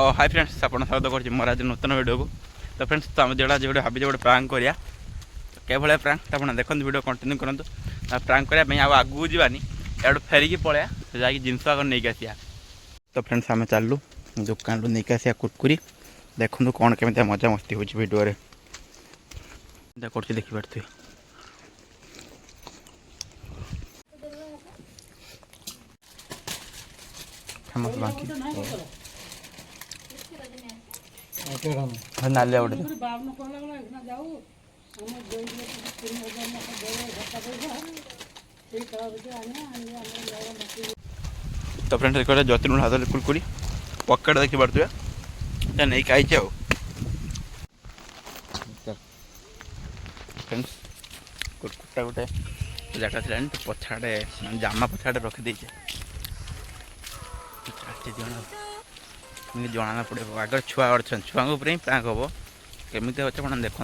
Hi friends आप स्वागत कर मोर आज नूतन वीडियो को। तो फ्रेंड्स तो आम जोड़ा जो भाभी गोटे प्रांक करिया के भाया प्रांक आप देखते वीडियो कंटिन्यू करूँ। प्रांक करने आगू जावानी यार फेरिकी पलैया जा जिनस आग नहीं आसिया। तो फ्रेंड्स आम चलू दुकान रू नहीं आसिया कुरकुरी देखूँ कौन केमी मजा मस्ती हो वीडियो कर देखिपे फेमस बाकी नालिया गोटे तो फ्रेंड्स देखो जतिन हाथ कुरकुरी पकेट देखी पारे नहीं खाई फ्रेंड्स कुरकुरटा गोटे जगह थी तो पछाड़े जामा पछाड़े रखीदे जना पड़े आगे छुआ अच्छा छुआ ही प्रांक हम केमी अच्छे कौन देखो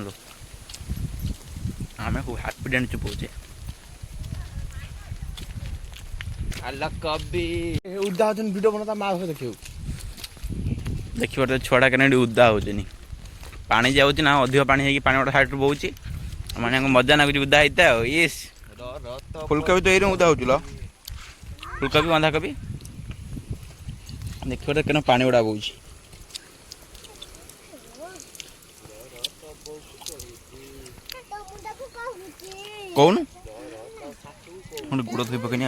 आम हापीडेंट चुपे वीडियो बना माँ देखिए देखिए छुआटा के उदा हो पानी जाऊँ ना अधिक पानी है पानी गोटे साइड बोची मैंने मजा लगुच उदा होता है इस फुलकोबी तो ये उदा हो फुलकोबी बंधाकोबी देखिए क्या पानी गुड़ा बोच कौन गुड़ धोई पकनी आ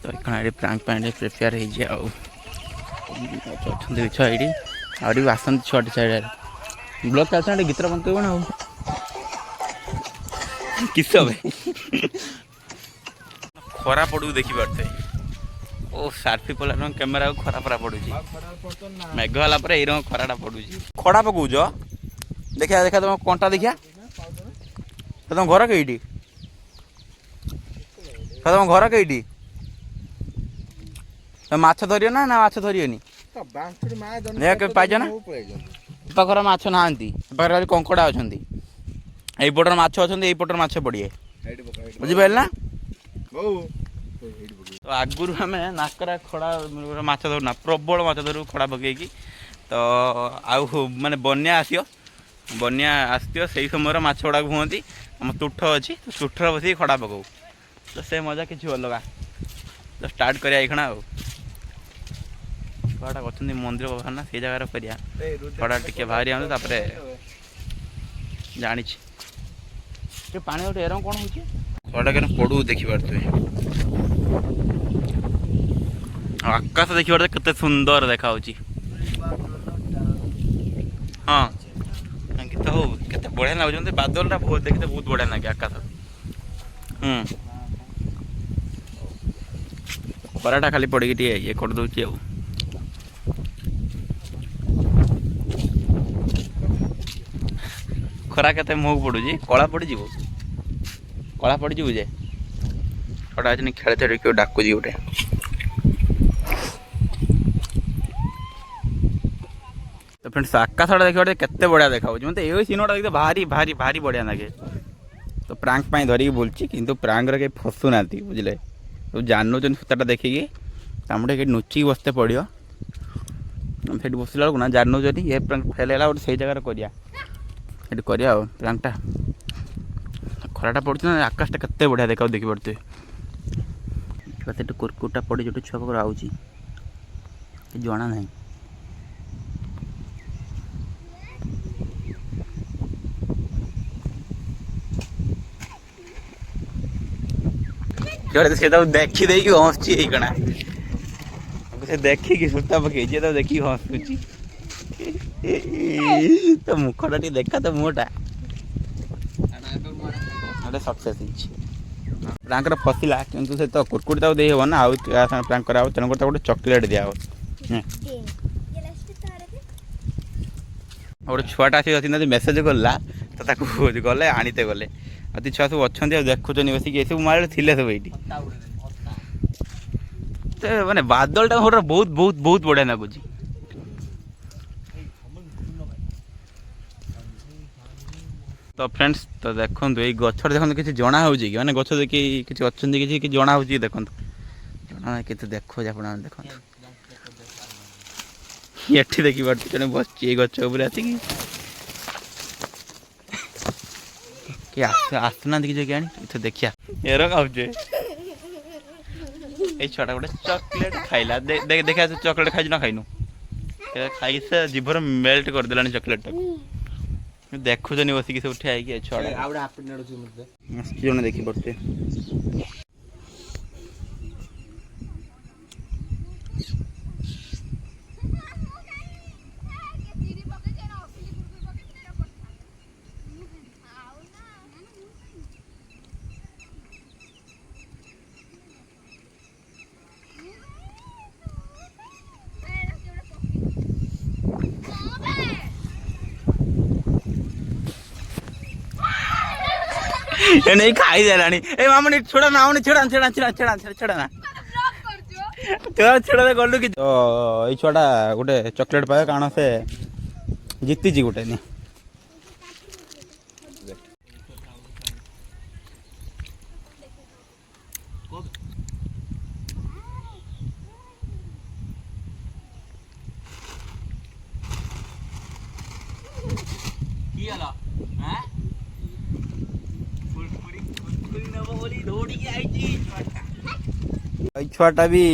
तो ये प्रांक प्रिपेयर हो आसती छुआटी साइड ब्लॉग का गीत बंद कर ना किस खरा पड़ू देखी पारे ओ सार्फी पड़ा कैमेरा खरा परा पड़ू मेघ होला ये खराटा पड़ू खड़ा पकाउज देखा देखा तुम कंटा देखा तुम घर कईटी तुम घर कईटी माछ धरियो ना माछ धरियोनी पाइज ना पाखर माछ ना पाखे कंकड़ा अच्छा यपटर माछ अच्छा यपटर माछ पड़े बुझिपारे ना। तो आगुरी आम नाकरा खड़ा माछ धरुना प्रबल माछ धरू खड़ा पकईकी तो आउ माने बन्या आसियो बन्या आसो से समय माछ गुड़ा हुंती आम तुठ अच्छी तो तुठर बस खड़ा पकाऊ तो से मजा किसी अलग तो स्टार्ट करा खड़ा कर मंदिर बाहर से जगार करा खड़ा टे बाहरी आते जानी पानी गोटे एरम कौन हो खड़ा के पड़ू देखी पारे आकाश देखी पारे केते सुंदर देखा हाँ गीत हो केते बढ़िया लगुच बादलटा बहुत देखते बहुत बढ़िया लगे आकाश खराटा खाली पड़ी ये कर दौची आ खरा के मुह पड़ू कला पड़जी कला पड़जी जे छड़ा आज खेल क्यों डाकुच गोटे तो फ्रेंड्स आकाशटा देखा केते बढ़िया देखा मत ये सीनटा देखते भारी भारी भारी बढ़िया लगे। तो प्रांक धरिकी बोलची किंतु प्रांक कहीं फसुना बुझे तो जानू सूताटा देखिकी तामुटे नुचिक बसते पड़ो से बसला बेलू ना जानू ये प्रांक फेल है गोटे से जगह करिया प्रांकटा खराटा पड़े ना आकाशटा केते बढ़िया देखा देखी पारे कुरकुरटा पड़े जो छुआ पाखर आऊँ जना ना से देखी देखी हसुची कणा से देखिकी सूता पकई तो देखी हसुची तो मुखटा टी देखा तो मुहटा सक्सेस प्रांक फसला किंतु से तो कुरकुरी तो दे हे ना आउ प्रांक करा तेणु गोटे चॉकलेट दिया गोटे छुआटा आसी मेसेज कला तो गले आनीते गले अति छुआ सब अच्छा देखुन बस ये सब मारे थे सब ये मैंने बादलटा बहुत बहुत बहुत बढ़िया लगुच तो फ्रेंड्स तो देखो ये गच देखो किसी जना हो मैंने गच देखी किसी अच्छा किसी जना हो देखो जना कि देखो आप देखो ये देखी पार्टी जन बस गच आसिक कि आसुना किसी क्या इतना देखिया एरो खाऊे ये छुआटा गोटे चॉकलेट खाइला देखा चॉकलेट खाई ना खाइनु खाई से जीभर मेल्ट करदेला चॉकलेट देखुन बसिक सब ठिया है छुआ जन देखी पड़ते नहीं खाई देला ए मामा छोड़ा ना छेड़ा छेड़ा छेड़ा छेड़ा छेड़ा ना छेड़ा छेड़ा गलु कि तो ये छुआटा गोटे चॉकलेट पाए कारण से जीती गोटे नहीं छुआटा भी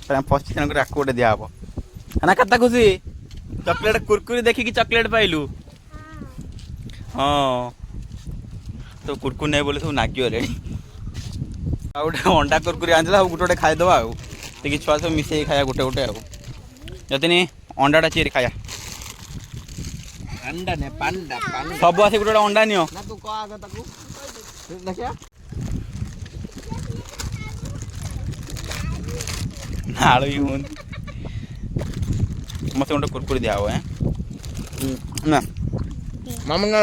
फर्स्ट जन को गोटे दिहब है ना कता खुशी चॉकलेट कुरकुरी देखिकी चॉकलेट पाइलु हाँ तो कुरकुरी नहीं बोले सब नागिगले गोटे अंडा कुरकुरी आनला गोटे गोटे खाईदे आगे छुआ सब मिसे खाया गोटे गोटे जतनी अंडाटा चीरी खाया सब आस गोटे अंडा नियो नाड़ भी मत गोटे कुरकुरी दिहब ना मामा ना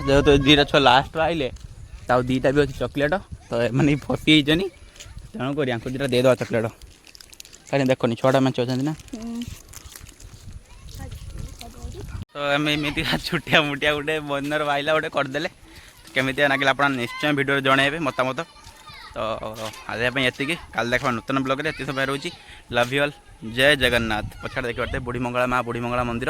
जेहेतु दीटा छुआ लास्ट आइले दीटा भी अच्छी चॉकलेट तो मैंने फसी तेणुक दीटा देदेवा चॉकलेट कहीं देखनी छुआटा मैच अच्छा ना तो आम एमती छुटिया मुटिया गोटे बनर वाइला गोटे करदे केमी लगे आप निश्चय भिडियो जनइबे मतामत तो आज ये काल देखा नूतन ब्लॉग ये सब रोचे लव यू ऑल जय जगन्नाथ पछाड़ देखिए बुढ़ी मंगला माँ बुढ़ी मंगला मंदिर